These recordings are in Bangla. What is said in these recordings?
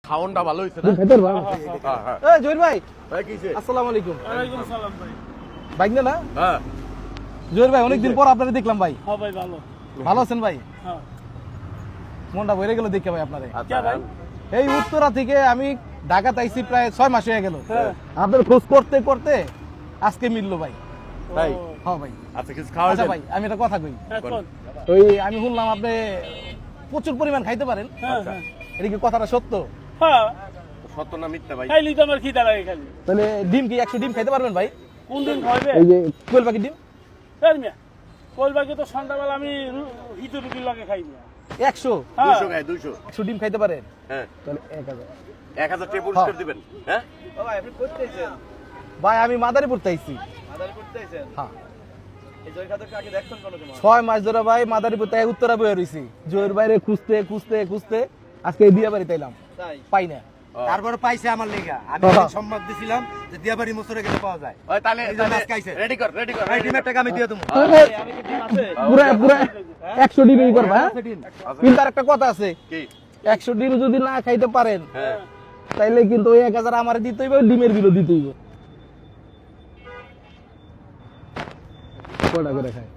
খাওনটা ভালো হইছে না? ভেতর ভাই হ্যাঁ। এই জহির ভাই ভাই কিছে? আসসালামু আলাইকুম। ওয়ালাইকুম সালাম ভাই। বাইক না হ্যাঁ। জহির ভাই অনেকদিন পর আপনারে দেখলাম ভাই। হ্যাঁ ভাই ভালো। ভালো আছেন ভাই? হ্যাঁ। মনটা ভরে গেল দেখে ভাই আপনারে। আচ্ছা ভাই? এই উত্তরা থেকে আমি ঢাকাতে আইছি প্রায় 6 মাস হয়ে গেল। হ্যাঁ। আপনার খোঁজ করতে করতে আজকে মিললো ভাই। তাই? হ্যাঁ ভাই। আচ্ছা কিছু খাওয়া আচ্ছা যাবে? ভাই আমি একটা কথা কই। এখন ওই আমি শুনলাম আপনি প্রচুর পরিমাণ খাইতে পারেন। হ্যাঁ হ্যাঁ। এটা কি কথাটা সত্য? হ্যাঁ সত্য না মিথ্যা ভাই? খাইলি তো আমার খিদা লাগে খালি। তাহলে ডিম কি 100 ডিম খাইতে পারবেন ভাই? কোন দিন খাইবে? এই যে কোয়েল পাখির ডিম ফের মিয়া কলবাকে তো সন্ধ্যাবেলা আমি হিতু রুটির লগে খাই না। 100 হ্যাঁ 200 খায় 200। 100 ডিম খাইতে পারেন? হ্যাঁ। তাহলে 1000। 1000 টাকা পুরস্কার দিবেন। হ্যাঁ? ভাই আমি মাদারীপুর আইছি। হ্যাঁ। 6 মাস ধরে ভাই মাদারীপুর থেকে উত্তরা বয়ে রইছি। জয়ের বাইরে খুঁজতে খুঁজতে খুঁজতে আজকে এই দিয়া বাড়িতে এলাম। পাই না। তারপর পাইছে আমার লেগা আমি সম্মান দিছিলাম যে দিয়াবাড়ি মোসরে গেলে পাওয়া যায় ওই তাহলে এই জন্য আজকে আইছে। রেডি কর রেডি কর। এই ডিমের টাকা আমি দিয়ে দেবো আমি কি ডিম আছে? পুরা পুরা 100 ডিম এই করবা। হ্যাঁ? আচ্ছা, কিন্তু আর একটা কথা আছে। কি? 100 ডিম যদি না খাইতে পারেন হ্যাঁ। তাইলে কিন্তু ওই 1000 আমারে দিতে হইবে, ডিমের বিলও দিতে হইবে। কয়টা করে খায়?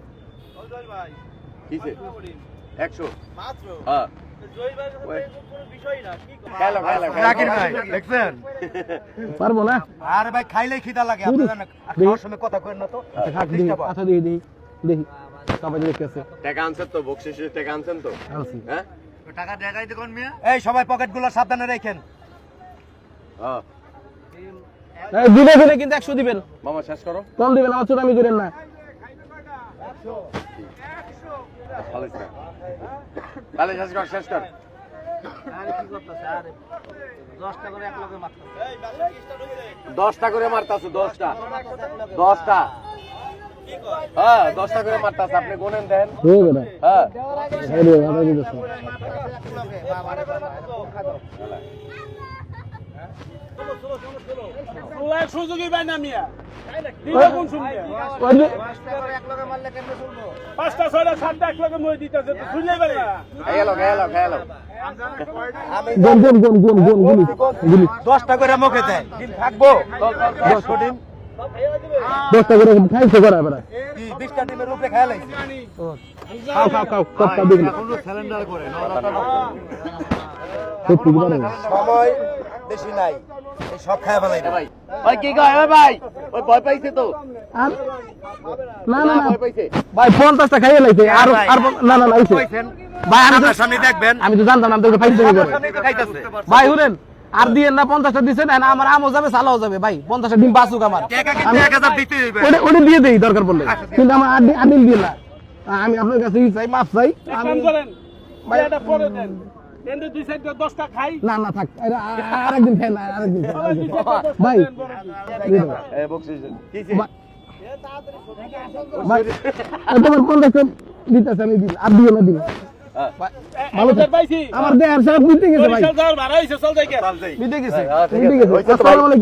কিছে? 100 মাত্র। হ্যাঁ। খেলো খেলো জাকির ভাই দেখছেন পারবো না? আরে ভাই খাইলেই খিদা লাগে আপনি জানেন আর খাওয়ার সময় কথা কইেন না তো আচ্ছা খাক দিই, আচ্ছা দিই দিই দেখি কাবাই দেখে আছে টাকা আনছেন তো? বকশিসের টাকা আনছেন তো? আনছি। হ্যাঁ? টাকা দেখাইতে কোন মিয়া এই সবাই পকেটগুলো সাবধানে রাখেন হ্যাঁ। এই দিলে দিলে কিন্তু 100 দিবেন, মামা শেষ করো। কম দিবেন, আমার ছোট আমি করেন না। ভালো হইছে। তাহলে শেষ কর শেষ কর। আরে কি করতেছ আরে 10টা করে এক লগে মারতেছ 10টা করে মারতাছে 10টা 10টা। হ্যাঁ 10টা করে মারতাছে, আপনি গুনেন দেন। হয়ে গেল। হ্যাঁ। এই রে ভালো দিতেছ। ওই সুযোগই পাই না মিয়া। দিবা কোন শুনবে? ওই যে 10টা করে এক লগে মারলে কেমনে চলবো 5টা 6টা 7টা এক লগে মই দিতেছে তো শুনলেই পারে না। গেলো গেলো গেলো। গন গন গন গন গন গুলি গুলি 10টা করে মুখে দেয় দিন থাকবো 10 ডিম 10টা করে খাইছে করা এবারে। কি 20টা ডিমের উপরে খায় লাইছে খাও খাও খাও সবটা দিবি। কোনো সিলিন্ডার করে সত্যি কি পারে? সময় বেশি নাই এই সব খায় ফেলাই ভাই ভাই কি কয়? ওই ভাই ওই ভয় পাইছে তো? আর না না না ভয় পাইছে? ভাই 50টা খাইয়ে লাইছে আর আর না না না হইছে ভাই আমি তো সামনে দেখবেন আমি তো জানতাম না তো ফাইল থেকে করে সামনে তো খাইতাছে ভাই শুনেন আর দিয়েন না 50টা দিছেন না আমার আমও যাবে সালাও যাবে ভাই 50টা ডিম বাঁচুক আমার টাকা কিন্তু 1000 দিতে হইবে ওটা দিয়ে দেই দরকার পড়লে কিন্তু আমার আর ডিম দিন না আমি আপনার কাছে চাই মাফ চাই এক আমি কাম করেন এটা পরে দেন এন্ড দুই সাইড 10টা খাই না না থাক আরেকদিন খাই না আরেকদিন ভাই এই বকশিস কিছে? ভাই তোমার 50টা দিতেছে আমি দিন আর দিও না দিন ভালো পাইছি আমার দেহ সব মিটে গেছে ভাই বরিশাল যাওয়ার ভাড়া হইছে চল যাই মিটে গেছে হ্যাঁ, ঠিক আছে। মিটে গেছে হইছে তো ভাই। আসসালামু আলাইকুম।